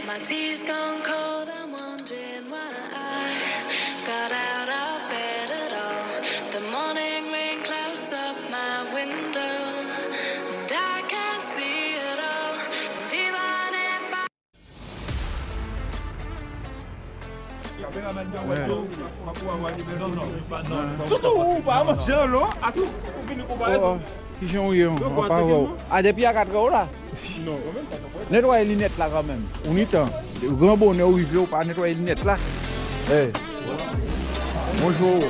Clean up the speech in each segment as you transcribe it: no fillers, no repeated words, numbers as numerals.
My tea's gone cold, I'm wondering why I got out of bed at all. The morning rain clouds up my window, and I can't see it all. And even if I... Ah, depuis à 4 euros là? Non, nettoyer les lunettes là quand même. On y temps. Grand bonheur, oui, ou pas nettoyer les lunettes là. Hey. Bonjour.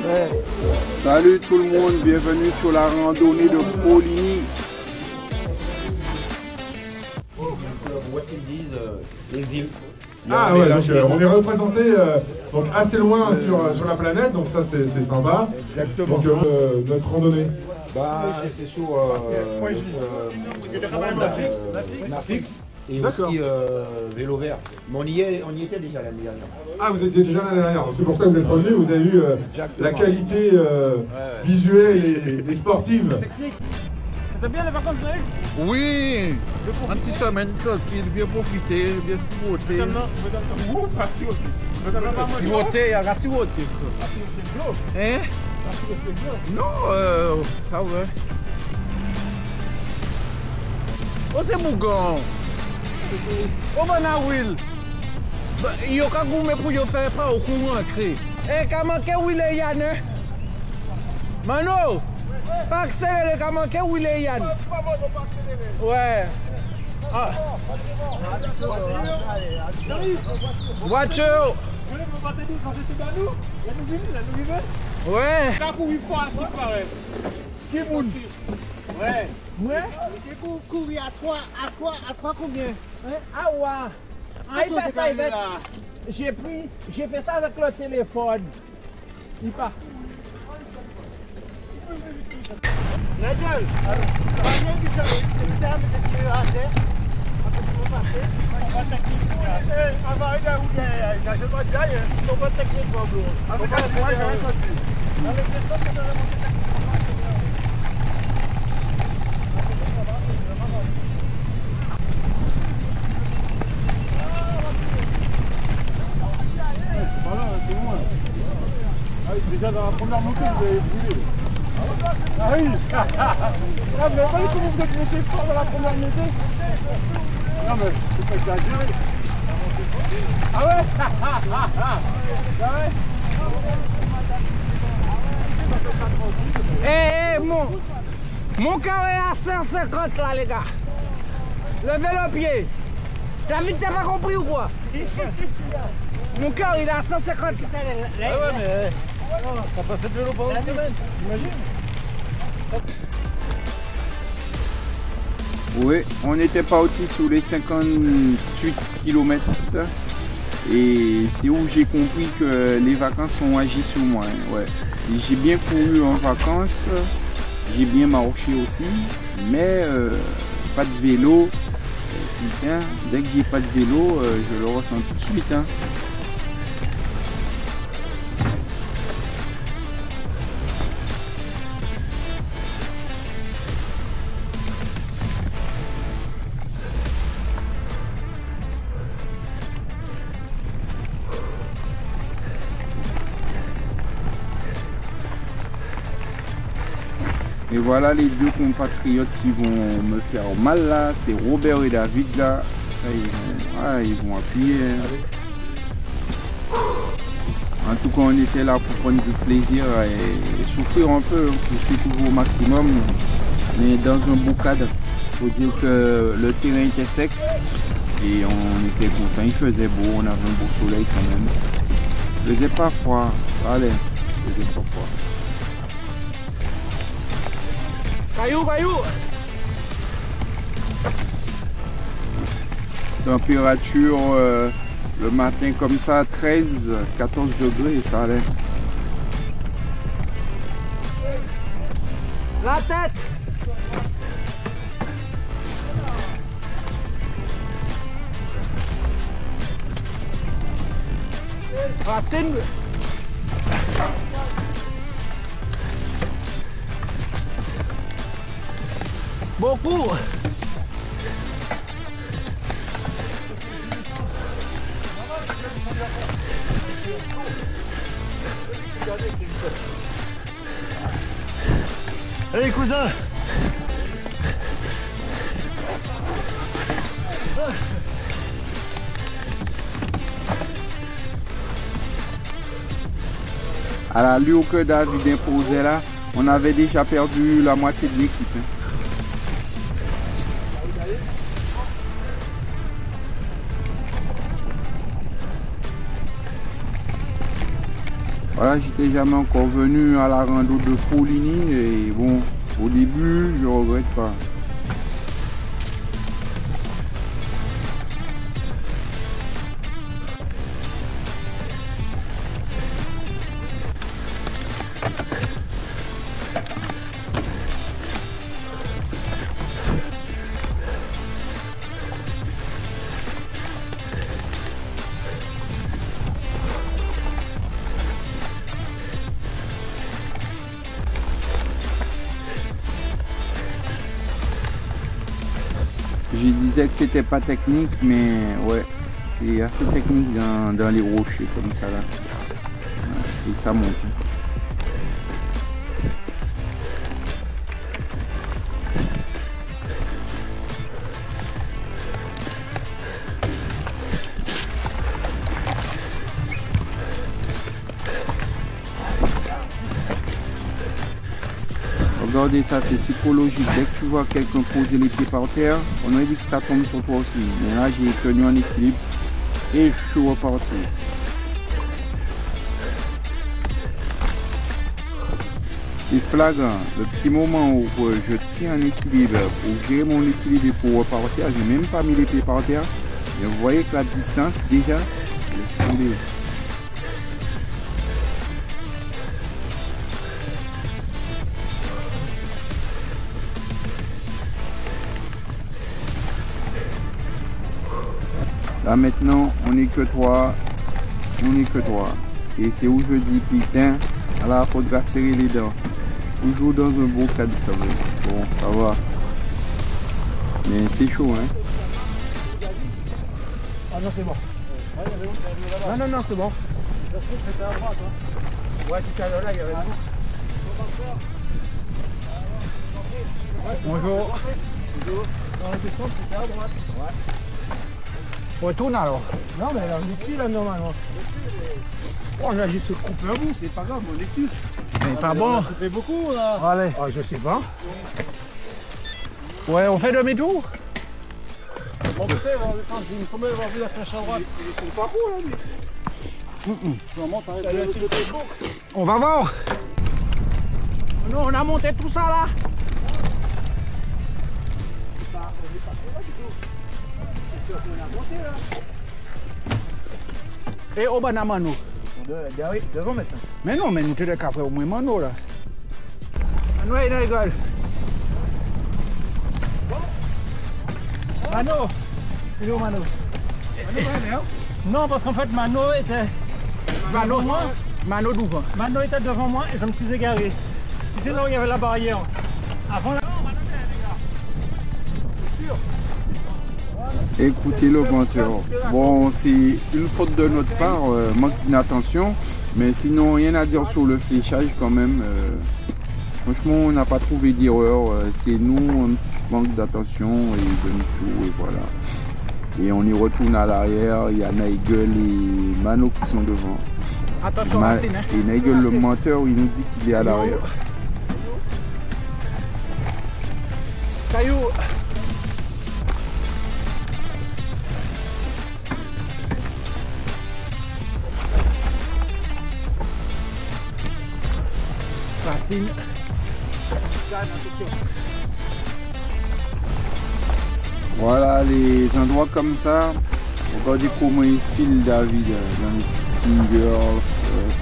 Hey. Salut tout le monde, bienvenue sur la randonnée de Poligny. Voici ils disent les îles. Ah ouais, donc on est représenté donc assez loin sur la planète, donc ça c'est sympa. Exactement. Donc notre randonnée. Bah c'est sur Nafix et aussi Vélo Vert. Mais on y était déjà l'année dernière. Ah, vous étiez déjà l'année dernière, c'est pour ça que vous êtes revenu, vous avez vu la qualité visuelle et sportive. C'était bien les vacances, Naïf? Oui, en 6 semaines, tranquille, bien profiter, bien siroter. Ouh, pas siroter. Siroter, il y a siroter. Hein? Non, ça va. Oh, c'est Mougon. Oh, ben, Will. Il y a qu'un gourmet pour y faire pas au courant rentrer. Eh, comment que Will est Yann? Mano! Pas accélérer, comment que Will est Yann? Ouais. Ah. Voiture! Ouais. T'as couru fort, ce qui paraît. Qui moun? Ouais. Ouais? J'ai couru à 3 combien? Ah ouais. J'ai fait ça avec le téléphone. Il part. Nigel, déjà dans la première montée, vous avez brûlé. Ah oui. Ah, mais vous avez comment vous êtes monté fort dans la première montée? Non mais, c'est pas exagéré. Ah ouais. Ah ouais. Mon cœur est à 150 là les gars. Levez le pied. David, t'as pas compris ou quoi? Mon cœur il est à 150 là. Ah ouais mais... T'as pas fait de vélo pendant une semaine, imagine. Oui, on était parti sur les 58 km et c'est où j'ai compris que les vacances ont agi sur moi. Ouais. J'ai bien couru en vacances, j'ai bien marché aussi, mais pas de vélo. Putain, dès que j'ai pas de vélo, je le ressens tout de suite. Hein. Et voilà les deux compatriotes qui vont me faire mal là, c'est Robert et David là. Ils vont appuyer. En tout cas on était là pour prendre du plaisir et souffrir un peu, pousser toujours au maximum. Mais dans un beau cadre. Il faut dire que le terrain était sec et on était content, il faisait beau, on avait un beau soleil quand même. Il faisait pas froid, ça allait, il faisait pas froid. Caillou. Température le matin comme ça, 13, 14 degrés, ça allait. La tête. Racine. Beaucoup. Allez, cousin. À l'allure que David imposait là, on avait déjà perdu la moitié de l'équipe. Hein. Voilà, j'étais jamais encore venu à la rando de Poligny et bon, au début, je regrette pas. Je disais que c'était pas technique, mais ouais, c'est assez technique dans les rochers comme ça là. Et ça monte. Regardez ça, c'est psychologique. Dès que tu vois quelqu'un poser les pieds par terre, on aurait dit que ça tombe sur toi aussi. Mais là, j'ai tenu en équilibre et je suis reparti. C'est flagrant. Le petit moment où je tiens en équilibre pour gérer mon équilibre et pour repartir, j'ai même pas mis les pieds par terre. Et vous voyez que la distance déjà, laisse tomber. Là maintenant, on n'est que trois. Et c'est où je dis putain, là il faudra serrer les dents. Toujours dans un beau cadre quand même. Bon, ça va. Mais c'est chaud, hein. Ah non, c'est bon. Non, c'est bon. Je trouve que c'était à droite. Hein. Ouais, tout à l'heure là, il y avait Bonjour. Dans la descente, c'était à droite. Ouais. On retourne alors. Non, mais là, on est dessus là normalement. On a juste coupé un bout, c'est pas grave, on est dessus. Mais pas bon. Ça fait beaucoup là. Allez. Ah, je sais pas. Ouais, on fait demi-tour. Bon, tu sais, on va voir la flèche à droite. C'est pas beau là, mais. On va voir. Non, on a monté tout ça là. Et au bas de Mano. Devant maintenant. Mais non, mais nous t'es qu'à faire au moins Mano là. Mano, il rigole. Mano. Il est où Mano? Non, parce qu'en fait Mano était devant moi. Mano devant. Mano était devant moi et je me suis égaré. Tu sais là où il y avait la barrière. Avant là. Non, Mano était là. C'est sûr. Écoutez l'augmenteur. Bon, c'est une faute de notre part, manque d'inattention, mais sinon rien à dire sur le fléchage quand même. Franchement, on n'a pas trouvé d'erreur. C'est nous, un petit manque d'attention et demi-tour et voilà. Et on y retourne à l'arrière. Il y a Nigel et Mano qui sont devant. Attention, Racine, hein. Et Nigel, le monteur, il nous dit qu'il est à l'arrière. Caillou. Racine. Voilà les endroits comme ça. Regardez comment il file David dans les petits singles,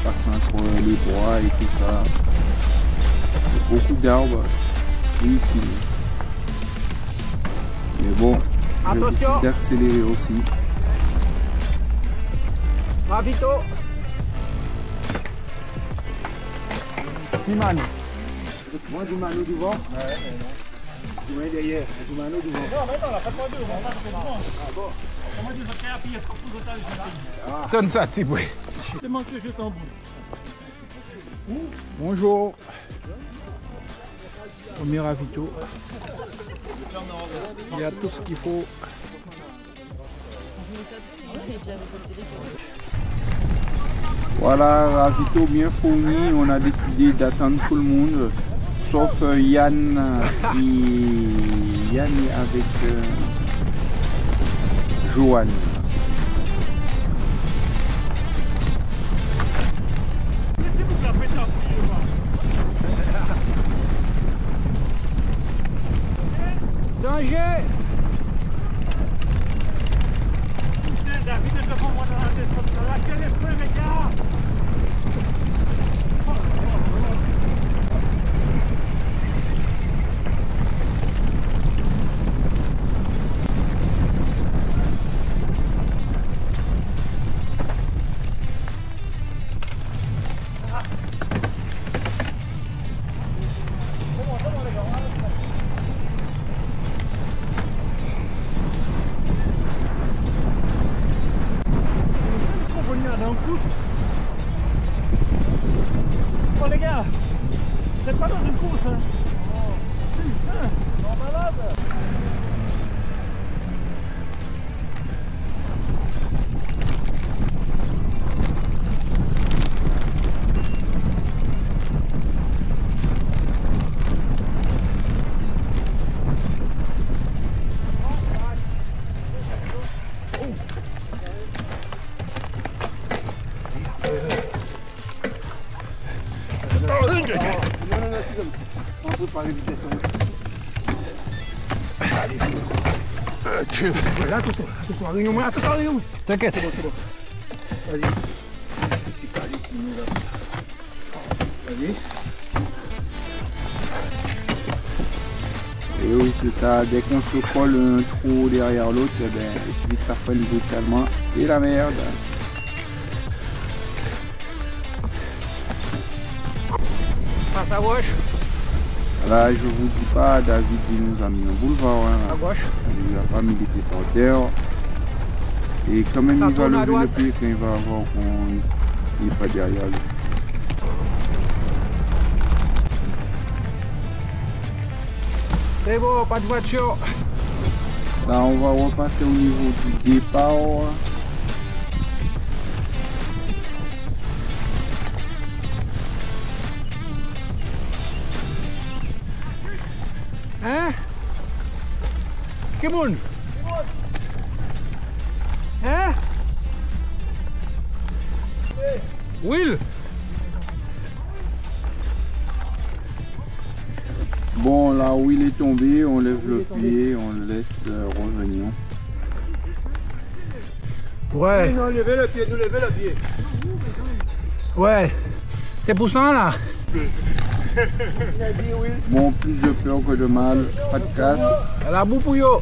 passant entre les bois et tout ça. Il y a beaucoup d'arbres et il file. Mais bon, je décide d'accélérer aussi. Rapito. Mano. Moi du Mano devant. Du Mano derrière. Du Mano devant. Non, mais non, là, pas de deux. Ça c'est bon. Ah bon. Comment tu veux faire appuyer trop pour le temps? Donne ça, Tiboué. Je demande que je t'en bout. Bonjour. Premier ravito. Il y a tout ce qu'il faut. Voilà, ravito bien fourni. On a décidé d'attendre tout le monde, sauf Yann. Yann est avec Joanne. Danger! Putain, David, je te prends moi dans la tête. Lâchez les feux, les gars! Bon les gars, vous êtes pas dans une course hein? Putain, on est malade. On peut pas éviter ça. Là, attention, attention, T'inquiète. Vas-y. C'est pas ici, là. Vas-y. Et oui, c'est ça. Dès qu'on se colle un trou derrière l'autre, eh ben, il suffit que ça freine brutalement. C'est la merde. Passe à gauche. Là, je vous dis pas, David il nous a mis un boulevard. À Hein. gauche. Il n'a pas mis les pieds par terre. Et quand même, Ça il va tourne à lever le droite. pied quand il va voir qu'on n'est pas derrière lui. C'est bon, pas de voiture. Là, on va repasser au niveau du départ. Hein? Kimoun? Hein? Will? Bon, là où il est tombé, on lève le pied, on le laisse revenir. Ouais, Non, levez le pied, nous levez le pied. ouais. C'est pour ça là. Il a dit oui. Bon, plus de peur que de mal, pas de casse. La boue pour yo.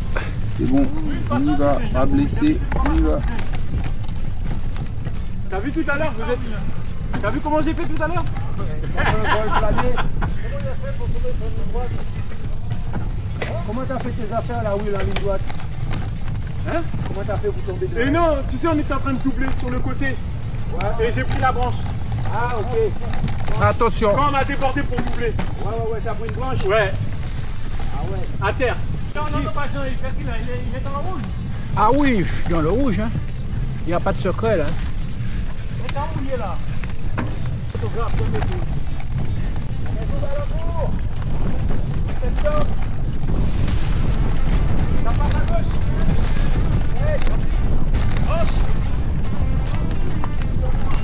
C'est bon, on y va, pas blessé, on y va. T'as vu tout à l'heure, vous êtes... T'as vu comment j'ai fait tout à l'heure? Comment t'as fait tes affaires là, Will, en ligne droite? Hein? Comment t'as fait pour tomber dedans? Et non, tu sais, on était en train de doubler sur le côté. Ouais. Et j'ai pris la branche. Ah, ok. Attention. Quand on a débordé pour doubler. Ouais, t'as pris une branche? Ouais, Ah ouais. à terre. Non, pas Jean, il est facile, il est dans le rouge. Ah oui, je suis dans le rouge. Hein. Il n'y a pas de secret là. Il est où il est là? Photographe, comme le tout. On est tous à la cour. C'est top. Ça passe à gauche. Hey. Gauche.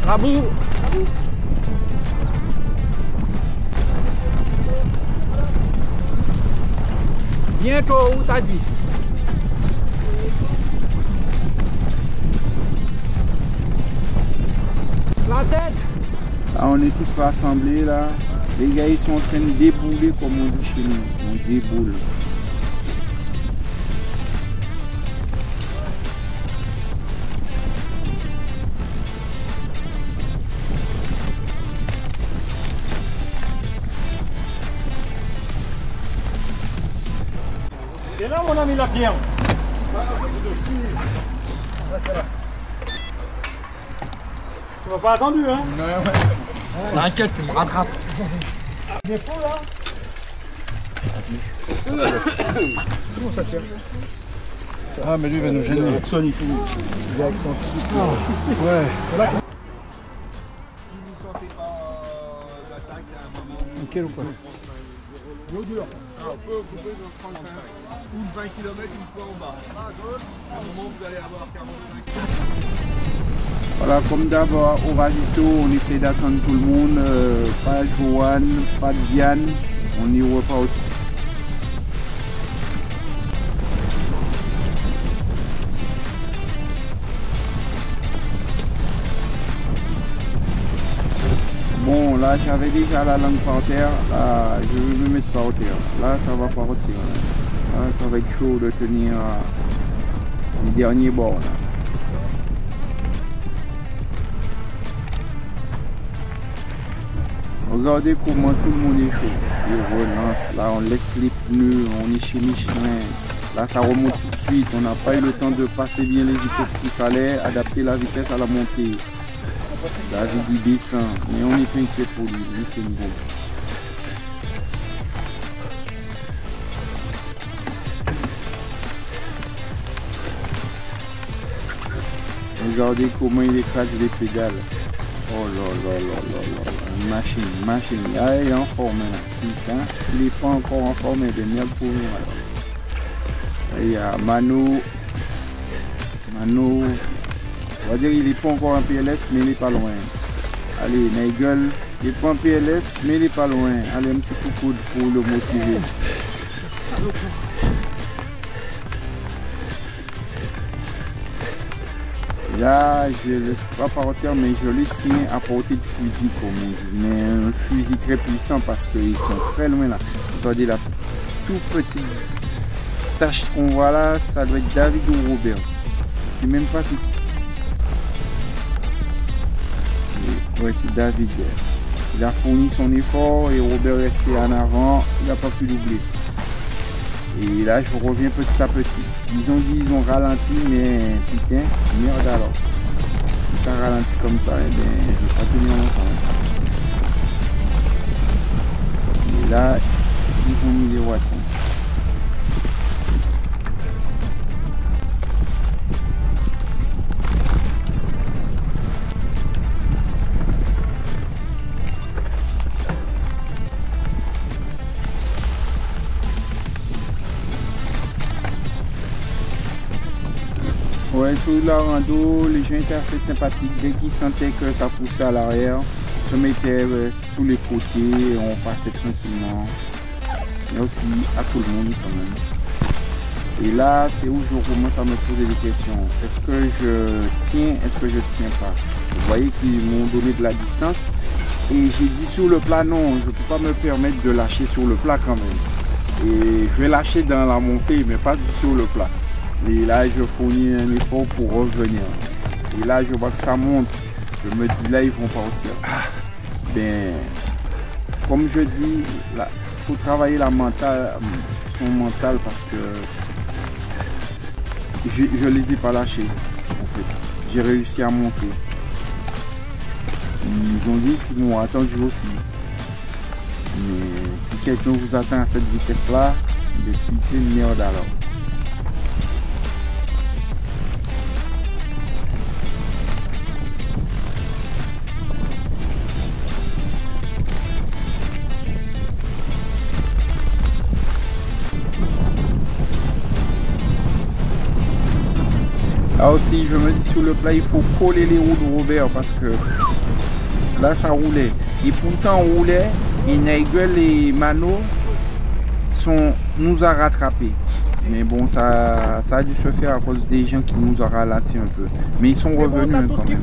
Rabou. Bientôt, où t'as dit? La tête. Là, on est tous rassemblés là. Les gars, ils sont en train de débouler comme on dit chez nous. On déboule. Et là, on a mis la pierre. Tu m'as pas attendu, hein? Ouais, ouais. T'inquiète, tu me rattrapes. Des faux là. Comment ça tire? Ah, mais lui il va nous gêner. Son, il faut. Ouais. Voilà. Nickel ou pas? L'eau dure. On peut couper de 35. Ou 20 km une fois en bas. À un moment, vous allez avoir 45. Voilà, comme d'abord, au Ravito, on essaie d'attendre tout le monde. Pas Joanne, pas Diane. On y repartit. Bon, là, j'avais déjà la langue par terre. Là, je vais me mettre par terre. Là, ça va partir. Là, ça va être chaud de tenir les derniers bords. Là. Regardez comment tout le monde est chaud. Il relance. Là, on laisse les pneus. On est chez Michelin. Là, ça remonte tout de suite. On n'a pas eu le temps de passer bien les vitesses qu'il fallait. Adapter la vitesse à la montée. David il descend, mais on n'est pas inquiet pour lui, lui c'est une bombe. Regardez comment il écrase les pédales. Oh là là là là là, une machine. Ah, il est en forme là. Putain, il n'est pas encore en forme, de merde pour nous alors. Il y a Mano. On va dire qu'il n'est pas encore en PLS, mais il n'est pas loin. Allez, Nigel, il n'est pas en PLS, mais il n'est pas loin. Allez, un petit coucou pour le motiver. Là, je ne laisse pas partir, mais je le tiens à portée de fusil, comme on dit. Mais un fusil très puissant parce qu'ils sont très loin là. Regardez la toute petite tache qu'on voit là, ça doit être David ou Robert. Je ne sais même pas si... Ouais, c'est David. Il a fourni son effort et Robert est resté en avant. Il n'a pas pu doubler. Et là, je reviens petit à petit. Ils ont dit ils ont ralenti, mais putain, merde alors. Si ça ralentit comme ça, eh bien, je ne vais pas tenir longtemps. Et là, ils ont mis les watts. Ouais, sur la rando, les gens étaient assez sympathiques. Dès qu'ils sentaient que ça poussait à l'arrière, ils se mettaient sous les côtés, on passait tranquillement. Mais aussi à tout le monde quand même. Et là, c'est où je commence à me poser des questions. Est-ce que je tiens, est-ce que je tiens pas? Vous voyez qu'ils m'ont donné de la distance. Et j'ai dit sur le plat, non, je ne peux pas me permettre de lâcher sur le plat quand même. Et je vais lâcher dans la montée, mais pas sur le plat. Et là, je fournis un effort pour revenir. Et là, je vois que ça monte. Je me dis, là, ils vont partir. Ben, comme je dis, il faut travailler son mental parce que je ne les ai pas lâchés. En fait, j'ai réussi à monter. Ils ont dit qu'ils m'ont attendu aussi. Mais si quelqu'un vous attend à cette vitesse-là, il est putain de merde alors. Là aussi, je me dis sur le plat, il faut coller les roues de Robert parce que là, ça roulait. Et pourtant, on roulait et Nigel et Mano nous a rattrapés. Mais bon, ça a dû se faire à cause des gens qui nous ont ralenti un peu. Mais ils sont revenus hein, quand même.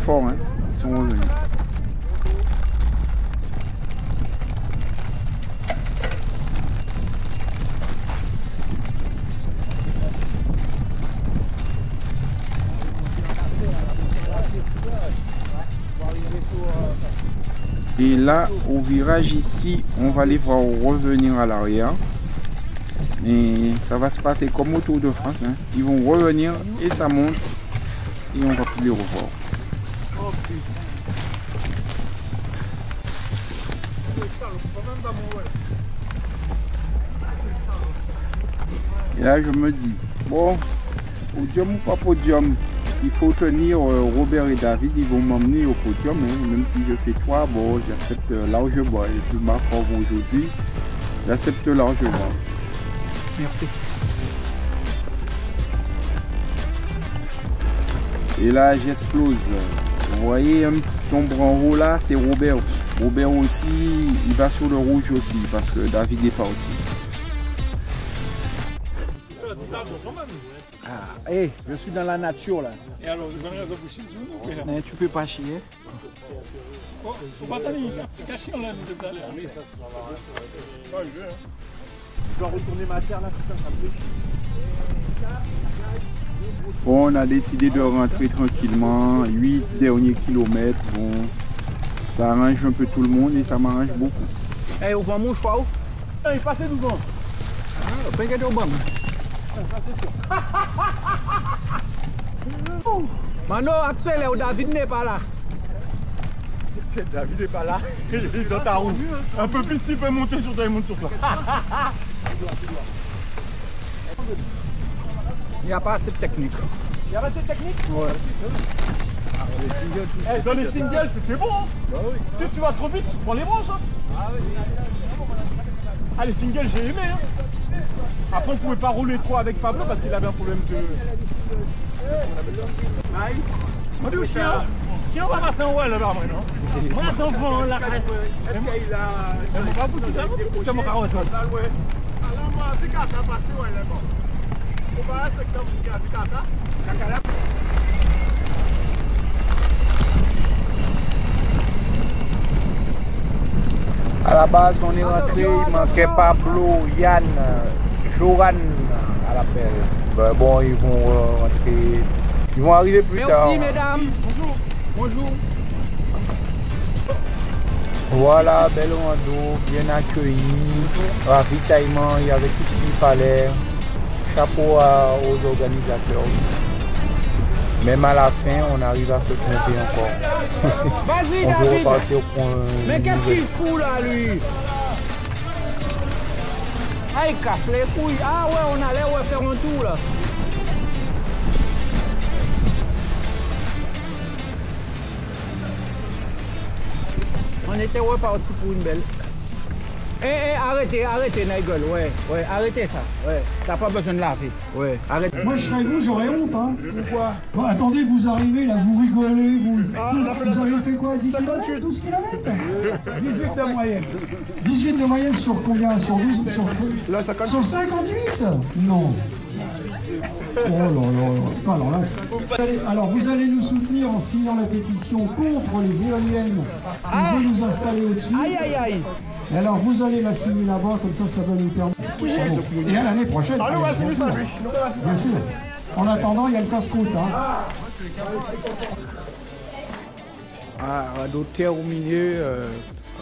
Fort, hein. Ils sont revenus. Et là, au virage ici, on va les voir revenir à l'arrière. Et ça va se passer comme au Tour de France. Hein. Ils vont revenir et ça monte. Et on va plus les revoir. Et là, je me dis, bon, podium ou pas podium, il faut tenir Robert et David, ils vont m'emmener au podium, hein. Même si je fais 3, bon, j'accepte largement. Et puis ma forme aujourd'hui, j'accepte largement. Merci. Et là, j'explose. Vous voyez un petit ombre en haut là, c'est Robert. Robert aussi, il va sur le rouge aussi parce que David est parti. Ah, hey, je suis dans la nature là. Et alors, vous avez vous chier dessus ou Mais tu peux pas chier. faut pas t'aller, cacher en l'air de tout à l'heure. Je dois retourner ma terre là, putain, ça me fait chier. Bon, on a décidé de rentrer tranquillement, 8 derniers kilomètres. Bon, ça arrange un peu tout le monde et ça m'arrange beaucoup. Hey, on va mouche pas où? Il passait devant. Pas qu'à dire bon. Mano, accélère, David n'est pas là. David n'est pas là. Il est dans ta roue. Un peu plus, s'il peut monter sur toi, il monte sur toi. Il n'y a pas assez de technique. Il y a pas de technique? Ouais. Hey, dans les singles, c'est bon. Hein. Si tu vas trop vite, tu prends les branches. Hein. Ah, les singles, j'ai aimé. Hein. Après, on ne pouvait pas rouler trop avec Pablo parce qu'il avait un problème de... On dit au chien. Chien, on va passer en haut là-bas maintenant. Moi, devant la... Est-ce qu'il a... On va bouger ça, c'est mon carreau. Alors, moi, c'est quand ça passe, ouais, là, bon. On va respecter un kata. À la base, on est rentré, il manquait Pablo, Yann, Joran à l'appel. Ben bon, ils vont rentrer, ils vont arriver plus tard. Merci mesdames. Bonjour. Bonjour. Voilà, belle rando, bien accueilli, ravitaillement, il y avait tout ce qu'il fallait. Chapeau aux organisateurs. Même à la fin, on arrive à se tromper encore. Vas-y, on David. veut repartir au point. Mais qu'est-ce qu'il fout là, lui? Ah, il casse les couilles. Ah ouais, on allait faire un tour là. On était reparti pour une belle. Arrêtez, Nigel, ouais, arrêtez ça, ouais, t'as pas besoin de laver, ouais, arrêtez. Moi je serais vous, j'aurais honte, hein. Pourquoi? Bon, attendez, vous arrivez là, vous rigolez, vous. Vous avez fait quoi? 10 km, 12 km? 18 de moyenne. 18 de moyenne sur combien? Sur 12? Sur 58? Non. Oh là là, alors là. Alors vous allez nous soutenir en signant la pétition contre les éoliennes qui veulent nous installer au-dessus. Aïe aïe aïe. Et alors vous allez la signer là-bas, comme ça va nous permettre. Et à l'année prochaine. Bien sûr. En attendant, il y a le casse-croûte. Rando terminé,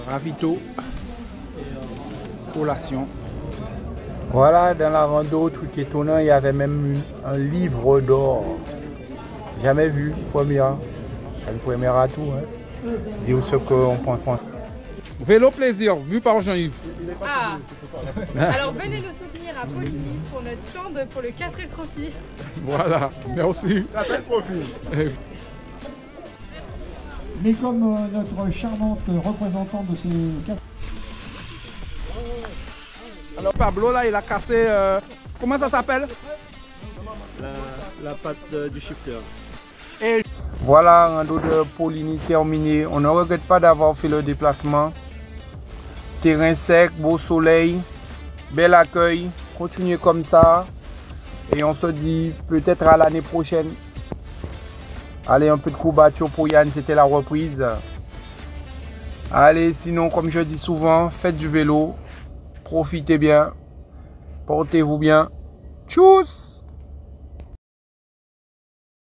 ravito, collation. Voilà, dans la rando, truc étonnant, il y avait même un livre d'or. Jamais vu, première. Une première à tout, hein. Dire ce qu'on pense en... Vélo plaisir, vu par Jean-Yves. Ah. Alors venez nous soutenir à Poligny pour notre stand pour le 4L Trophy. Voilà, merci. 4L Trophy. Mais comme notre charmante représentante de ces 4... Alors Pablo là, il a cassé, comment ça s'appelle? La patte du shifter. Et... Voilà, rando de Poligny terminé. On ne regrette pas d'avoir fait le déplacement. Terrain sec, beau soleil, bel accueil. Continuez comme ça. Et on se dit peut-être à l'année prochaine. Allez, un peu de courbature pour Yann, c'était la reprise. Allez, sinon, comme je dis souvent, faites du vélo. Profitez bien. Portez-vous bien. Tchuss!